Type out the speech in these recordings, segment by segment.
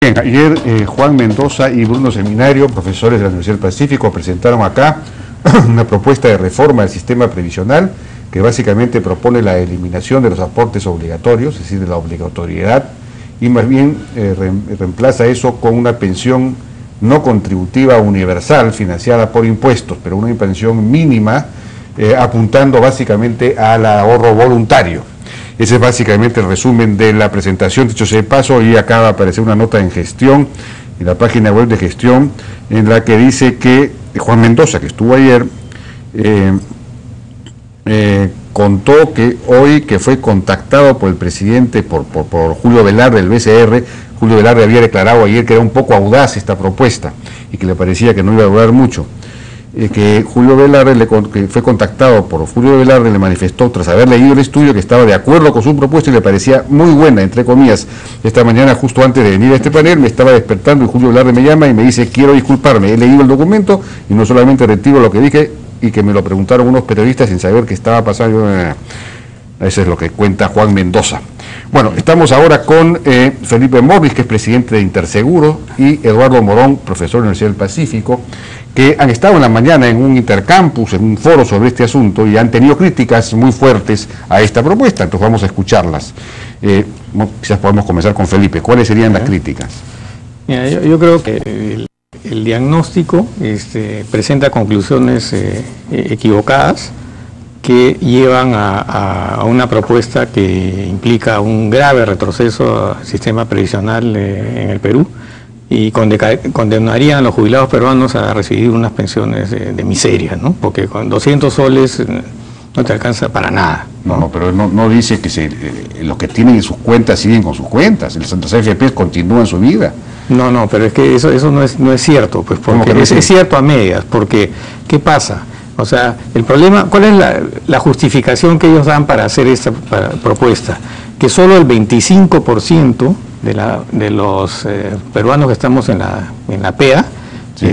Bien, ayer Juan Mendoza y Bruno Seminario, profesores de la Universidad del Pacífico, presentaron acá una propuesta de reforma del sistema previsional que básicamente propone la eliminación de los aportes obligatorios, es decir, de la obligatoriedad, y más bien reemplaza eso con una pensión no contributiva universal financiada por impuestos, pero una pensión mínima apuntando básicamente al ahorro voluntario. Ese es básicamente el resumen de la presentación. Dicho sea de paso, y acaba de aparecer una nota en Gestión, en la página web de Gestión, en la que dice que Juan Mendoza, que estuvo ayer, contó que hoy que fue contactado por el presidente, por Julio Velarde del BCR. Julio Velarde había declarado ayer que era un poco audaz esta propuesta y que le parecía que no iba a durar mucho. Que Julio Velarde que fue contactado por Julio Velarde, le manifestó tras haber leído el estudio que estaba de acuerdo con su propuesta y le parecía muy buena, entre comillas. Esta mañana, justo antes de venir a este panel, me estaba despertando y Julio Velarde me llama y me dice: quiero disculparme, he leído el documento y no solamente retiro lo que dije, y que me lo preguntaron unos periodistas sin saber qué estaba pasando. Eso es lo que cuenta Juan Mendoza. Bueno, estamos ahora con Felipe Morris, que es presidente de Interseguro, y Eduardo Morón, profesor de la Universidad del Pacífico, que han estado en la mañana en un intercampus, en un foro sobre este asunto, y han tenido críticas muy fuertes a esta propuesta. Entonces vamos a escucharlas. Quizás podemos comenzar con Felipe. ¿Cuáles serían las críticas? Mira, yo creo que el diagnóstico presenta conclusiones equivocadas que llevan a una propuesta que implica un grave retroceso al sistema previsional en el Perú y condenarían a los jubilados peruanos a recibir unas pensiones de miseria, ¿no? Porque con 200 soles no te alcanza para nada. No, pero no dice que los que tienen en sus cuentas siguen con sus cuentas, las AFP continúan su vida. No, pero es que eso no es cierto, pues, porque es cierto a medias, porque ¿qué pasa? O sea, el problema, ¿cuál es la justificación que ellos dan para hacer esta propuesta? Que solo el 25% de los peruanos que estamos en la PEA, sí,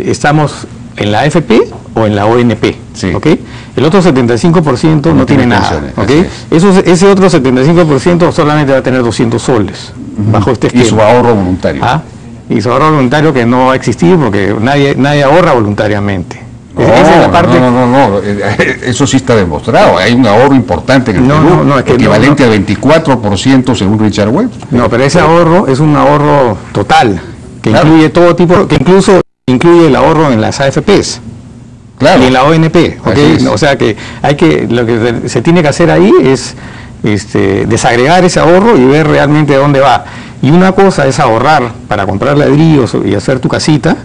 estamos en la AFP o en la ONP, sí, ¿okay? El otro 75% no tiene nada, ¿okay? Ese otro 75% solamente va a tener 200 soles, bajo este esquema. Y su ahorro voluntario. Y su ahorro voluntario que no va a existir porque nadie ahorra voluntariamente. Esa es la parte... No, eso sí está demostrado. Hay un ahorro importante en el Perú, es que equivalente al 24% según Richard Webb. No, pero ese ahorro es un ahorro total, que claro, incluye todo tipo, que incluso incluye el ahorro en las AFPs, claro, y en la ONP, ¿okay? O sea que lo que se tiene que hacer ahí es desagregar ese ahorro y ver realmente dónde va. Y una cosa es ahorrar para comprar ladrillos y hacer tu casita,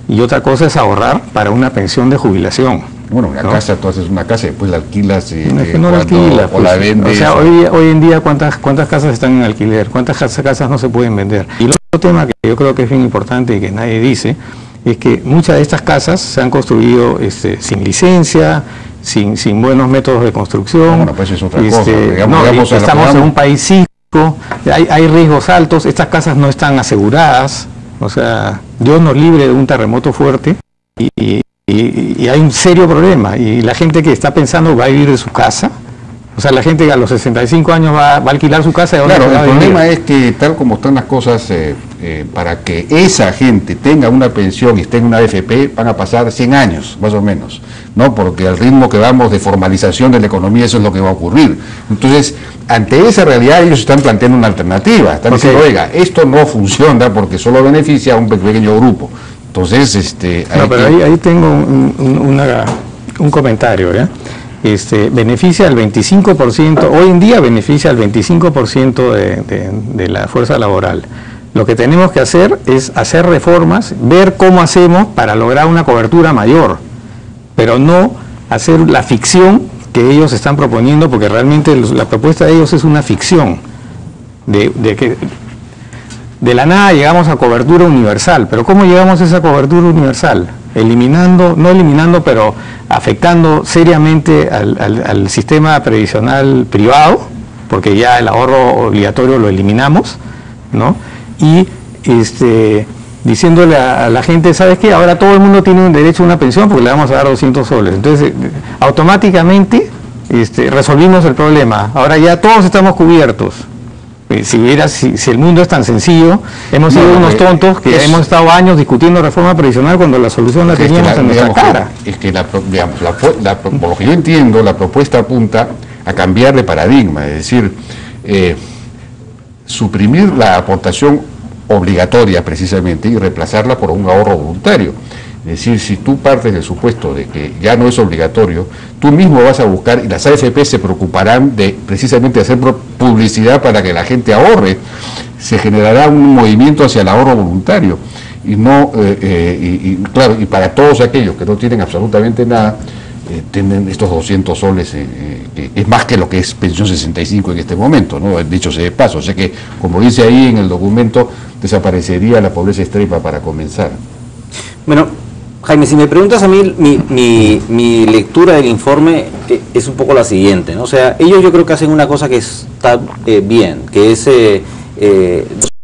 y otra cosa es ahorrar para una pensión de jubilación. Bueno, una casa, tú haces una casa y después la alquilas no la alquilas, o la vendes. O sea, hoy en día, ¿cuántas casas están en alquiler? ¿Cuántas casas no se pueden vender? Y el otro tema que yo creo que es bien importante y que nadie dice, es que muchas de estas casas se han construido sin licencia, sin buenos métodos de construcción. Bueno, pues es otra cosa. Estamos en un país sísmico, hay riesgos altos, estas casas no están aseguradas. O sea, Dios nos libre de un terremoto fuerte y hay un serio problema. Y la gente que está pensando va a vivir de su casa. O sea, la gente que a los 65 años va a alquilar su casa. Claro, el problema es que tal como están las cosas, para que esa gente tenga una pensión y esté en una AFP, van a pasar 100 años, más o menos, ¿no? Porque al ritmo que vamos de formalización de la economía, eso es lo que va a ocurrir. Entonces, ante esa realidad, ellos están planteando una alternativa. Están diciendo, oiga, esto no funciona porque solo beneficia a un pequeño grupo. Entonces, ahí tengo un comentario, ¿ya? Beneficia al 25%, hoy en día beneficia al 25% de la fuerza laboral. Lo que tenemos que hacer es hacer reformas, ver cómo hacemos para lograr una cobertura mayor, pero no hacer la ficción que ellos están proponiendo, porque realmente la propuesta de ellos es una ficción, de que de la nada llegamos a cobertura universal. Pero ¿cómo llegamos a esa cobertura universal? No eliminando, pero afectando seriamente al sistema previsional privado, porque ya el ahorro obligatorio lo eliminamos, ¿no? Y diciéndole a la gente, ¿sabes qué? Ahora todo el mundo tiene un derecho a una pensión porque le vamos a dar 200 soles. Entonces, automáticamente resolvimos el problema. Ahora ya todos estamos cubiertos. Si el mundo es tan sencillo, hemos sido unos tontos que hemos estado años discutiendo reforma previsional cuando la solución la teníamos en nuestra cara. Es que, por lo que yo entiendo, la propuesta apunta a cambiar de paradigma, es decir, suprimir la aportación obligatoria precisamente y reemplazarla por un ahorro voluntario. Es decir, si tú partes del supuesto de que ya no es obligatorio, tú mismo vas a buscar, y las AFP se preocuparán de precisamente hacer publicidad para que la gente ahorre, se generará un movimiento hacia el ahorro voluntario, y no claro, y para todos aquellos que no tienen absolutamente nada, tienen estos 200 soles, que es más que lo que es pensión 65 en este momento, ¿no? Dicho sea de paso, o sea que, como dice ahí en el documento, desaparecería la pobreza extrema para comenzar. Bueno, Jaime, si me preguntas a mí, mi lectura del informe es un poco la siguiente, ¿no? O sea, ellos yo creo que hacen una cosa que está bien, que es los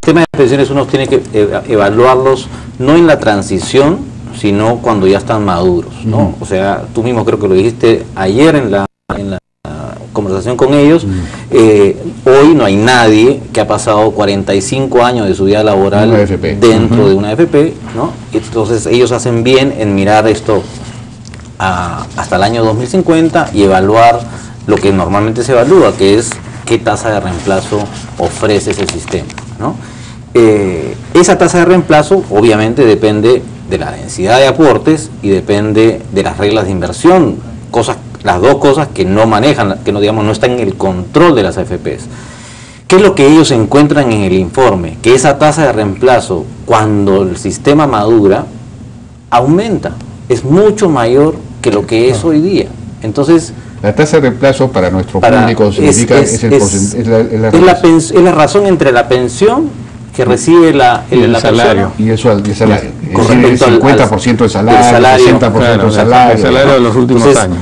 sistemas de pensiones uno tiene que evaluarlos no en la transición, sino cuando ya están maduros, ¿no? O sea, tú mismo creo que lo dijiste ayer en la conversación con ellos. Hoy no hay nadie que ha pasado 45 años de su vida laboral dentro de una AFP, ¿no? Entonces ellos hacen bien en mirar esto hasta el año 2050 y evaluar lo que normalmente se evalúa, que es qué tasa de reemplazo ofrece ese sistema, ¿no? Esa tasa de reemplazo obviamente depende de la densidad de aportes y depende de las reglas de inversión, las dos cosas que no manejan, que no, digamos, no están en el control de las AFPs. ¿Qué es lo que ellos encuentran en el informe? Que esa tasa de reemplazo, cuando el sistema madura, aumenta, es mucho mayor que lo que es hoy día. Entonces, la tasa de reemplazo para nuestro público significa es la razón entre la pensión que recibe el salario y el salario, con respecto el 50% del salario, el 60% del salario de los últimos años.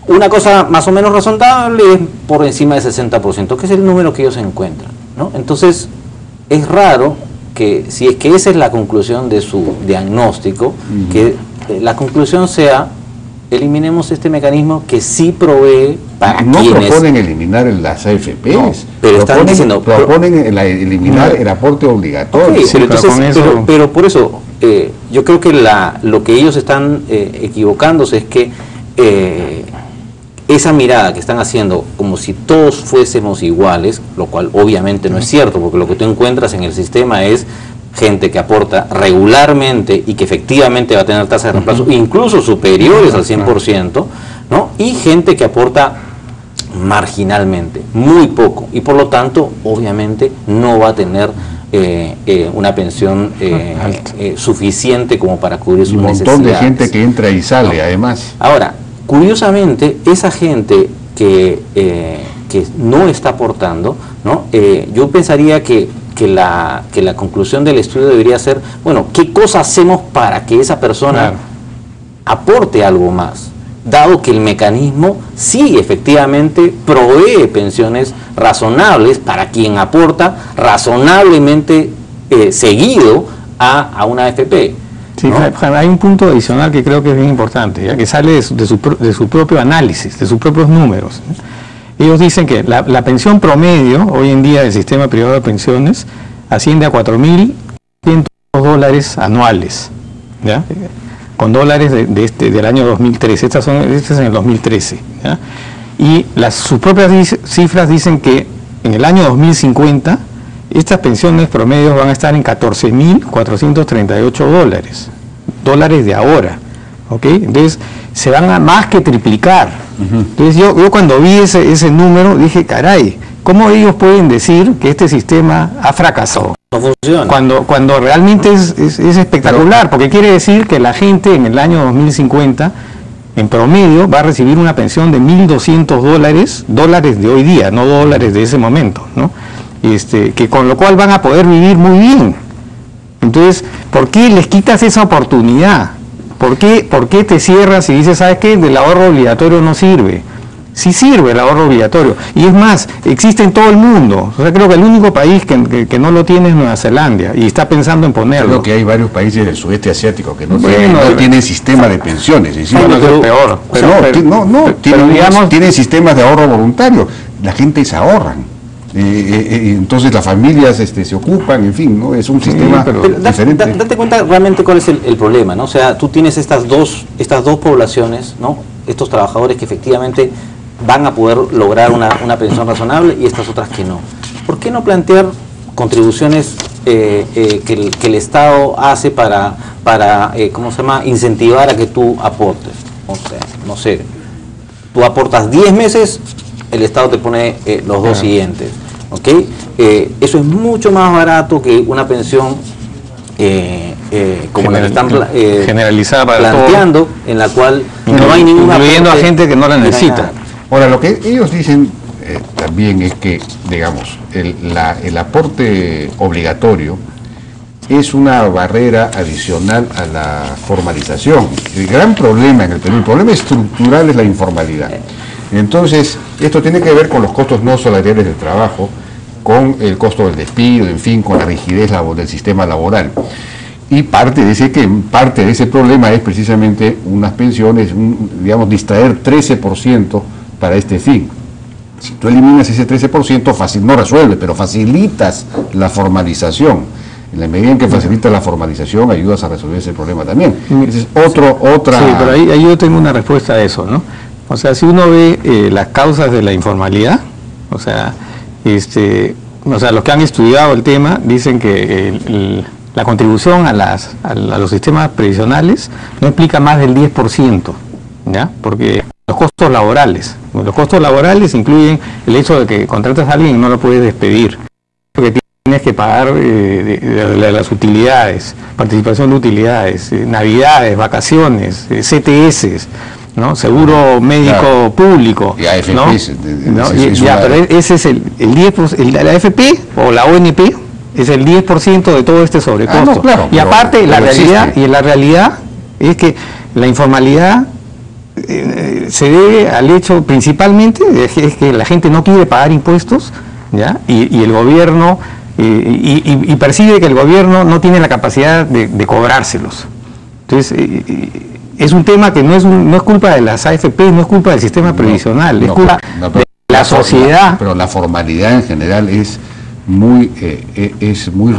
Una cosa más o menos razonable es por encima del 60%, que es el número que ellos encuentran, ¿no? Entonces, es raro que, si es que esa es la conclusión de su diagnóstico, que la conclusión sea: eliminemos este mecanismo que sí provee para no quienes... No proponen eliminar las AFPs, no, pero están diciendo... Proponen eliminar el aporte obligatorio. Okay, sí, pero por eso, yo creo que lo que ellos están equivocándose es que esa mirada que están haciendo como si todos fuésemos iguales, lo cual obviamente no es cierto, porque lo que tú encuentras en el sistema es gente que aporta regularmente y que efectivamente va a tener tasas de reemplazo incluso superiores al 100%, ¿no? Y gente que aporta marginalmente, muy poco, y por lo tanto obviamente no va a tener una pensión suficiente como para cubrir sus necesidades. Un montón de gente que entra y sale, ¿no? Además. Ahora, curiosamente, esa gente que no está aportando, ¿no? Yo pensaría que la conclusión del estudio debería ser, bueno, ¿qué cosa hacemos para que esa persona aporte algo más? Dado que el mecanismo sí efectivamente provee pensiones razonables para quien aporta razonablemente seguido a una AFP. Sí, ¿no? Hay un punto adicional que creo que es bien importante, ya que sale de su propio análisis, de sus propios números. Ellos dicen que la pensión promedio hoy en día del sistema privado de pensiones asciende a $4.100 anuales, ¿ya? Con dólares del año 2013. Este es en el 2013, ¿ya? Y sus propias cifras dicen que en el año 2050 estas pensiones promedios van a estar en $14.438, dólares de ahora, ¿ok? Entonces se van a más que triplicar. Entonces yo cuando vi ese número dije, caray, ¿cómo ellos pueden decir que este sistema ha fracasado? No funciona. Cuando realmente es espectacular, porque quiere decir que la gente en el año 2050 en promedio va a recibir una pensión de $1.200, dólares de hoy día, no dólares de ese momento, ¿no? Que con lo cual van a poder vivir muy bien. Entonces, ¿por qué les quitas esa oportunidad? ¿Por qué te cierras y dices, ¿sabes qué? El ahorro obligatorio no sirve? Sí sirve el ahorro obligatorio. Y es más, existe en todo el mundo. O sea, creo que el único país que no lo tiene es Nueva Zelanda y está pensando en ponerlo. Creo que hay varios países del sudeste asiático que no tienen sistema de pensiones. Es decir, es peor. Tienen sistemas de ahorro voluntario. La gente se ahorran. entonces las familias se ocupan, en fin, ¿no? Es un sistema diferente. Date cuenta realmente cuál es el problema, ¿no? O sea, tú tienes estas dos poblaciones, ¿no? Estos trabajadores que efectivamente van a poder lograr una pensión razonable y estas otras que no. ¿Por qué no plantear contribuciones que el Estado hace para ¿cómo se llama?, incentivar a que tú aportes? O sea, no sé, tú aportas 10 meses, el Estado te pone los dos siguientes, ¿ok? Eso es mucho más barato que una pensión como la que están generalizada para planteando, todo, en la cual no hay ninguna... Incluyendo a gente que no la necesita. Ahora, lo que ellos dicen también es que, digamos, el aporte obligatorio es una barrera adicional a la formalización. El gran problema en el Perú, el problema estructural es la informalidad. Entonces, esto tiene que ver con los costos no salariales del trabajo, con el costo del despido, en fin, con la rigidez del sistema laboral. Y parte de ese problema es precisamente unas pensiones, digamos, distraer 13% para este fin. Si tú eliminas ese 13%, no resuelve, pero facilitas la formalización. En la medida en que facilitas la formalización, ayudas a resolver ese problema también. Ese es otra... Sí, pero ahí yo tengo una respuesta a eso, ¿no? O sea, si uno ve las causas de la informalidad, o sea, los que han estudiado el tema dicen que la contribución a los sistemas previsionales no implica más del 10%, ¿ya? Porque los costos laborales incluyen el hecho de que contratas a alguien y no lo puedes despedir, porque tienes que pagar de las utilidades, participación de utilidades, navidades, vacaciones, CTS, ¿no? Seguro médico público, y AFP, ¿no? Pero ese es el 10%, la AFP o la ONP es el 10% de todo este sobrecosto. No, claro, y aparte la realidad es que la informalidad se debe al hecho principalmente es que la gente no quiere pagar impuestos, ¿ya? Y el gobierno y percibe que el gobierno no tiene la capacidad de cobrárselos. Entonces es un tema que no es culpa de las AFP, no es culpa del sistema previsional, es culpa de la sociedad. Pero la formalidad en general es muy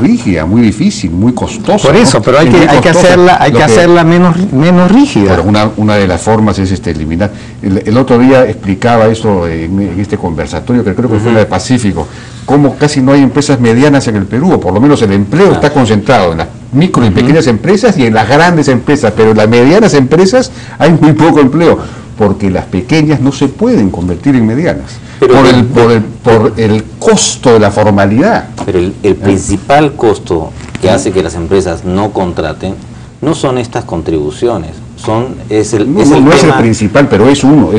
rígida, muy difícil, muy costosa. Por eso, ¿no? Pero hay que hacerla menos rígida. Pero una de las formas es eliminar. El otro día explicaba eso en este conversatorio, que creo que fue la de Pacífico, cómo casi no hay empresas medianas en el Perú, o por lo menos el empleo está concentrado en las micro y pequeñas empresas y en las grandes empresas, pero en las medianas empresas hay muy poco empleo, porque las pequeñas no se pueden convertir en medianas, por el costo de la formalidad. Pero el principal costo que hace que las empresas no contraten no son estas contribuciones, no es el principal, pero es uno,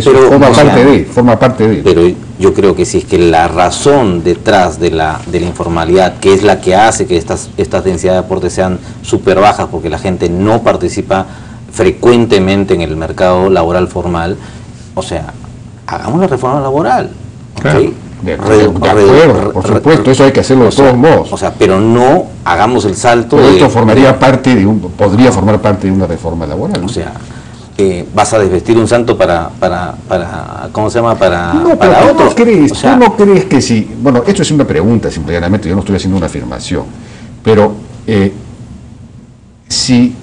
forma parte de. Pero yo creo que si es que la razón detrás de la informalidad, que es la que hace que estas densidades de aporte sean súper bajas, porque la gente no participa frecuentemente en el mercado laboral formal, o sea, hagamos la reforma laboral. Claro. ¿Okay? De acuerdo, por supuesto, eso hay que hacerlo de todos modos. O sea, pero no hagamos el salto. Pero esto podría formar parte de una reforma laboral, ¿no? O sea, vas a desvestir un santo para ¿cómo se llama? Para otro. ¿Tú no crees que si, bueno, esto es una pregunta simplemente, yo no estoy haciendo una afirmación, pero si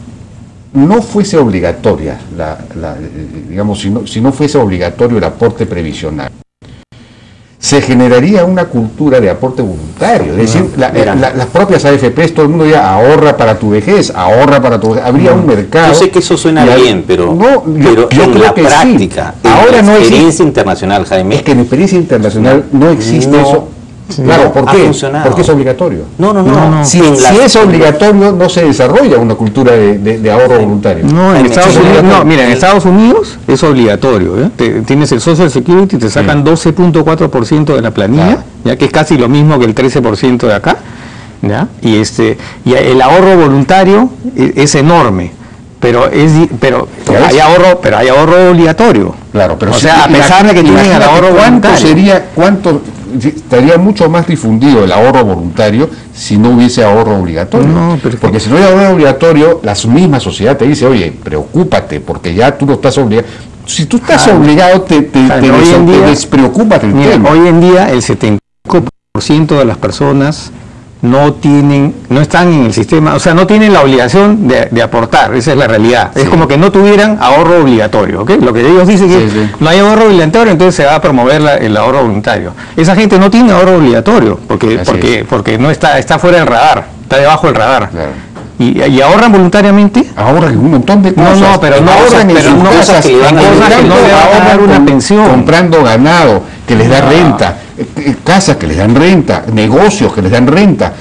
no fuese obligatoria, digamos, si no fuese obligatorio el aporte previsional, se generaría una cultura de aporte voluntario, es decir, las propias AFPs, todo el mundo ya ahorra para tu vejez, habría un mercado. Yo sé que eso suena bien, pero yo en la práctica, sí. Ahora en la experiencia internacional, Jaime. Es que en la experiencia internacional no existe eso. Claro, ¿por qué? Porque es obligatorio. No. Si es obligatorio, no se desarrolla una cultura de ahorro voluntario. No, en Estados Unidos, en Estados Unidos es obligatorio. Tienes el Social Security, te sacan 12.4% de la planilla, ya que es casi lo mismo que el 13% de acá, ¿ya? Y el ahorro voluntario es enorme. Pero hay ahorro obligatorio. Claro, pero o sea, a pesar de que tienen el ahorro voluntario. Estaría mucho más difundido el ahorro voluntario si no hubiese ahorro obligatorio. Porque si no hay ahorro obligatorio, la misma sociedad te dice, oye, preocúpate, porque ya tú no estás obligado. Si tú estás obligado, te despreocupas del tema. Hoy en día el 75% de las personas no están en el sistema, o sea, no tienen la obligación de aportar, esa es la realidad. Sí. Es como que no tuvieran ahorro obligatorio, ¿ok? Lo que ellos dicen es que no hay ahorro obligatorio, entonces se va a promover el ahorro voluntario. Esa gente no tiene ahorro obligatorio, porque no está fuera del radar, está debajo del radar. Claro. ¿Y ahorran voluntariamente? Ahorran un montón de cosas. No, pero no ahorran en sus cosas que le van a dar una pensión. Comprando ganado que les da renta, casas que les dan renta, negocios que les dan renta.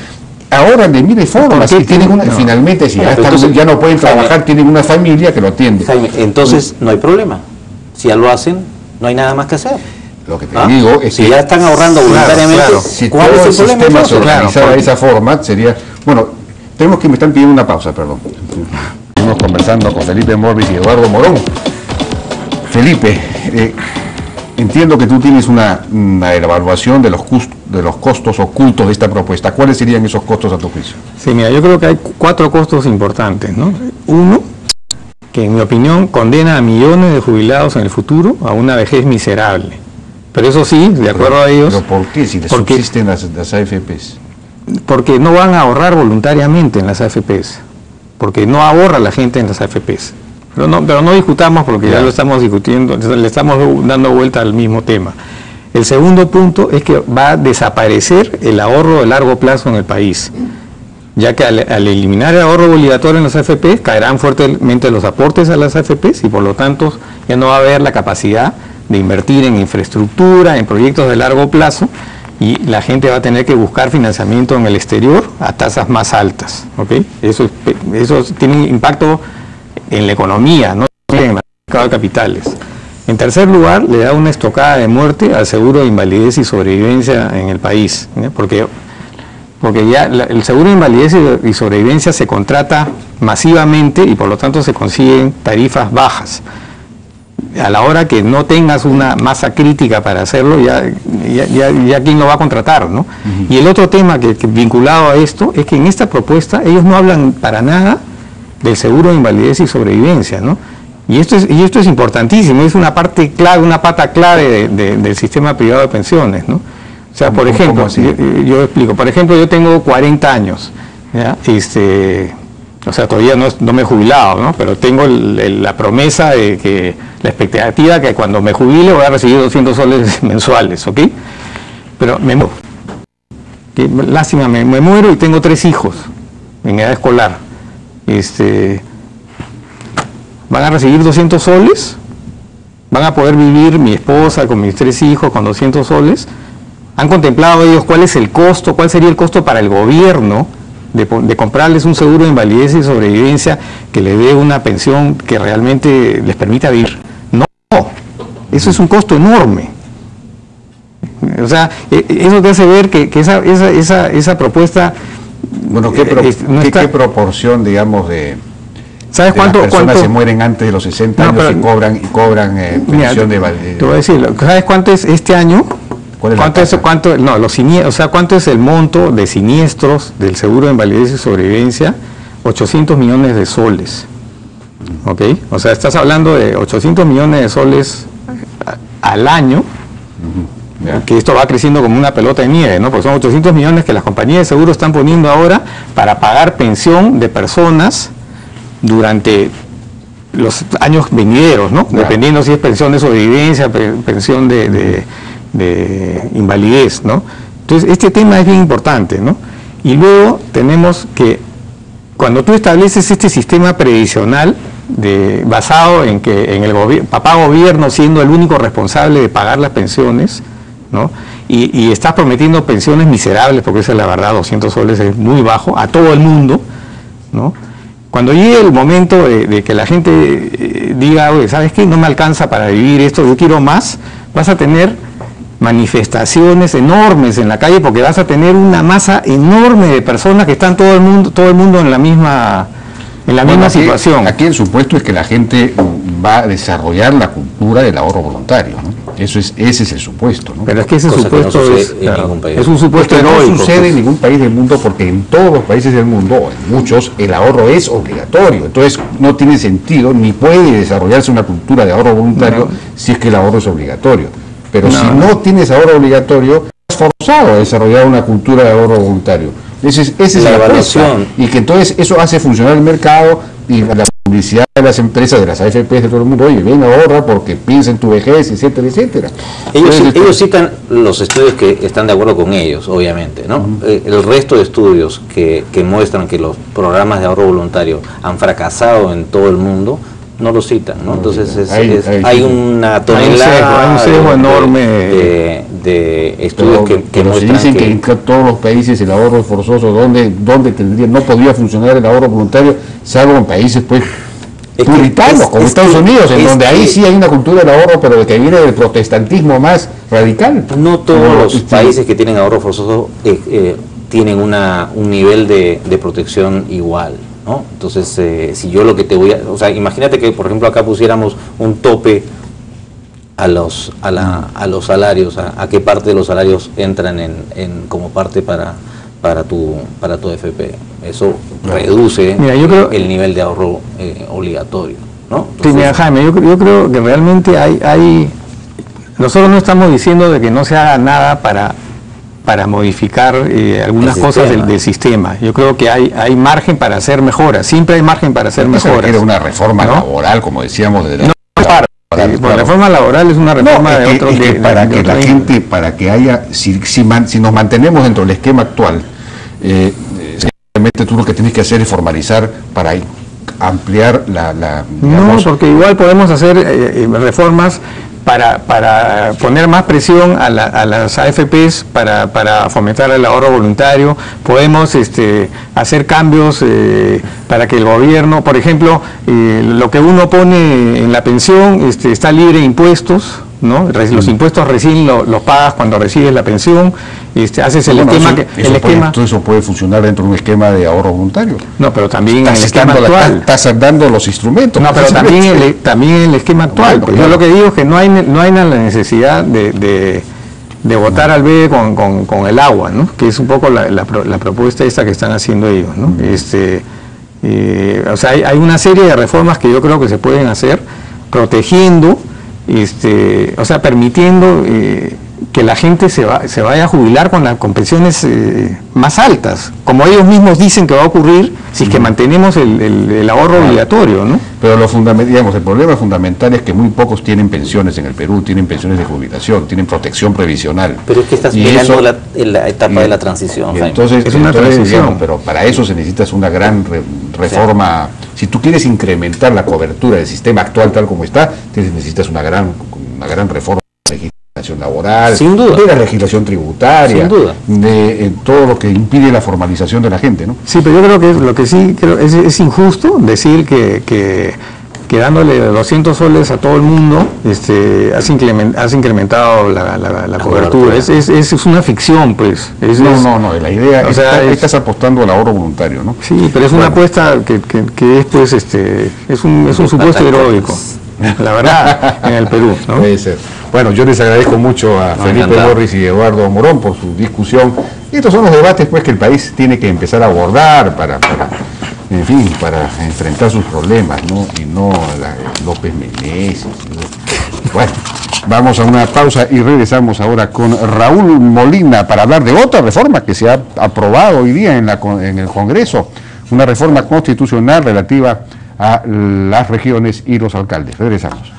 Ahorran de miles de formas y tienen finalmente, si ya no pueden trabajar, tienen una familia que lo atiende. Jaime, entonces no hay problema. Si ya lo hacen, no hay nada más que hacer. Lo que te digo es si ya están ahorrando voluntariamente, si ¿cuál es el problema? Se organizara de esa forma, sería... Bueno, tenemos que me están pidiendo una pausa, perdón. Estamos conversando con Felipe Morbis y Eduardo Morón. Felipe, entiendo que tú tienes una evaluación de los costos ocultos de esta propuesta. ¿Cuáles serían esos costos a tu juicio? Sí, mira, yo creo que hay 4 costos importantes, ¿no? Uno, que en mi opinión condena a millones de jubilados en el futuro a una vejez miserable. Pero eso sí, de acuerdo a ellos... ¿Pero por qué? Si les subsisten las AFPs. Porque no van a ahorrar voluntariamente en las AFPs, porque no ahorra la gente en las AFPs. Pero no discutamos porque ya lo estamos discutiendo, le estamos dando vuelta al mismo tema. El segundo punto es que va a desaparecer el ahorro de largo plazo en el país, ya que al eliminar el ahorro obligatorio en las AFPs caerán fuertemente los aportes a las AFPs y por lo tanto ya no va a haber la capacidad de invertir en infraestructura, en proyectos de largo plazo, y la gente va a tener que buscar financiamiento en el exterior a tasas más altas, ¿ok? Eso tiene un impacto en la economía, no en el mercado de capitales. En tercer lugar, le da una estocada de muerte al seguro de invalidez y sobrevivencia en el país, ¿eh? porque ya el seguro de invalidez y sobrevivencia se contrata masivamente y por lo tanto se consiguen tarifas bajas. A la hora que no tengas una masa crítica para hacerlo, ya quién lo va a contratar, ¿no? Y el otro tema que vinculado a esto es que en esta propuesta ellos no hablan para nada del seguro de invalidez y sobrevivencia, ¿no? Y esto es importantísimo, es una parte clave, una pata clave del sistema privado de pensiones, ¿no? O sea, por ejemplo, yo explico, por ejemplo, yo tengo 40 años, ¿ya? O sea, todavía no me he jubilado, ¿no? Pero tengo la promesa de que, la expectativa que cuando me jubile voy a recibir 200 soles mensuales, ¿ok? Pero me muero. Lástima, me muero y tengo 3 hijos en edad escolar. ¿Van a recibir 200 soles? ¿Van a poder vivir mi esposa con mis 3 hijos con 200 soles? ¿Han contemplado ellos cuál es el costo, cuál sería el costo para el gobierno de comprarles un seguro de invalidez y sobrevivencia que le dé una pensión que realmente les permita vivir? No, eso es un costo enorme. O sea, eso te hace ver que esa propuesta... Bueno, ¿qué proporción, digamos, de... ¿Sabes cuánto? Las personas se mueren antes de los 60 años y cobran pensión de invalidez? Te voy a decir, ¿sabes cuánto es este año? ¿Cuánto es el monto de siniestros del seguro de invalidez y sobrevivencia? 800 millones de soles. ¿Ok? O sea, estás hablando de 800 millones de soles al año, que esto va creciendo como una pelota de nieve, ¿no? Porque son 800 millones que las compañías de seguro están poniendo ahora para pagar pensión de personas durante los años venideros, ¿no? Dependiendo si es pensión de sobrevivencia, pensión de invalidez, ¿no? Entonces, este tema es bien importante, ¿no? Y luego tenemos que, cuando tú estableces este sistema previsional basado en que en el papá gobierno siendo el único responsable de pagar las pensiones, ¿no? Y estás prometiendo pensiones miserables, porque esa es la verdad, 200 soles es muy bajo, a todo el mundo, ¿no? Cuando llegue el momento de que la gente diga, oye, ¿sabes qué? No me alcanza para vivir esto, yo quiero más, vas a tener manifestaciones enormes en la calle porque vas a tener una masa enorme de personas que están todo el mundo en la misma situación. Aquí el supuesto es que la gente va a desarrollar la cultura del ahorro voluntario, ¿no? Ese es el supuesto, ¿no? Pero es que ese supuesto es un supuesto heroico. No sucede en ningún país del mundo porque en todos los países del mundo, en muchos, el ahorro es obligatorio. Entonces no tiene sentido ni puede desarrollarse una cultura de ahorro voluntario si es que el ahorro es obligatorio. Pero si no tienes ahorro obligatorio, estás forzado a desarrollar una cultura de ahorro voluntario. Esa es la evaluación. Y que entonces eso hace funcionar el mercado y la publicidad de las empresas, de las AFPs de todo el mundo. Oye, ven, ahorra porque piensa en tu vejez, etcétera, etcétera. Ellos citan los estudios que están de acuerdo con ellos, obviamente, ¿no? El resto de estudios que muestran que los programas de ahorro voluntario han fracasado en todo el mundo, no lo citan, ¿no? Entonces hay una tonelada, hay un sesgo enorme de estudios que muestran dicen que en todos los países el ahorro es forzoso, donde no podría funcionar el ahorro voluntario, salvo en países pues puritanos, como Estados Unidos, en donde ahí sí hay una cultura del ahorro, pero que viene del protestantismo más radical. No todos los países que tienen ahorro forzoso tienen un nivel de protección igual, ¿no? Entonces, si yo lo que te voy a... O sea, imagínate que, por ejemplo, acá pusiéramos un tope a los salarios, a qué parte de los salarios entran como parte para tu FP. Eso reduce el nivel de ahorro obligatorio, ¿no? Entonces, sí, mira, Jaime, yo creo que realmente nosotros no estamos diciendo de que no se haga nada para modificar algunas cosas del sistema. Yo creo que hay margen para hacer mejoras, siempre hay margen para hacer mejoras. Era una reforma laboral, como decíamos, desde la reforma laboral es una reforma de otro para que haya, si nos mantenemos dentro del esquema actual, simplemente tú lo que tienes que hacer es formalizar para ampliar no, porque igual podemos hacer reformas para poner más presión a las AFPs para fomentar el ahorro voluntario. Podemos hacer cambios para que el gobierno, por ejemplo, lo que uno pone en la pensión está libre de impuestos, ¿no? Los impuestos recién los pagas cuando recibes la pensión, haces el esquema todo eso puede funcionar dentro de un esquema de ahorro voluntario. No, pero también en el esquema actual. Estás dando los instrumentos. No, pero también en el esquema actual. Yo lo que digo es que no hay la necesidad de botar al bebé con el agua, ¿no? Que es un poco la propuesta esta que están haciendo ellos, ¿no? O sea, hay una serie de reformas que yo creo que se pueden hacer protegiendo, o sea, permitiendo que la gente se vaya a jubilar con pensiones más altas, como ellos mismos dicen que va a ocurrir si es que mantenemos el ahorro obligatorio, ¿no? Pero el problema fundamental es que muy pocos tienen pensiones en el Perú, tienen pensiones de jubilación, tienen protección previsional. Pero es que estás mirando la etapa de la transición. Entonces, es una transición. Digamos, pero para eso se necesita una gran reforma. Si tú quieres incrementar la cobertura del sistema actual tal como está, necesitas una gran reforma de la legislación laboral, sin duda, de la legislación tributaria, sin duda, de todo lo que impide la formalización de la gente, ¿no? Sí, pero yo creo que lo que sí creo es injusto decir que dándole 200 soles a todo el mundo has incrementado la cobertura. Es una ficción, pues. No, la idea estás apostando al ahorro voluntario, ¿no? Sí, pero es una apuesta que es, pues, es un supuesto heroico, la verdad, en el Perú, ¿no? Puede ser. Bueno, yo les agradezco mucho a Felipe Dorris y Eduardo Morón por su discusión. Y estos son los debates, pues, que el país tiene que empezar a abordar para enfrentar sus problemas, ¿no? Y no López Meneses. Bueno, vamos a una pausa y regresamos ahora con Raúl Molina para hablar de otra reforma que se ha aprobado hoy día en el Congreso, una reforma constitucional relativa a las regiones y los alcaldes. Regresamos.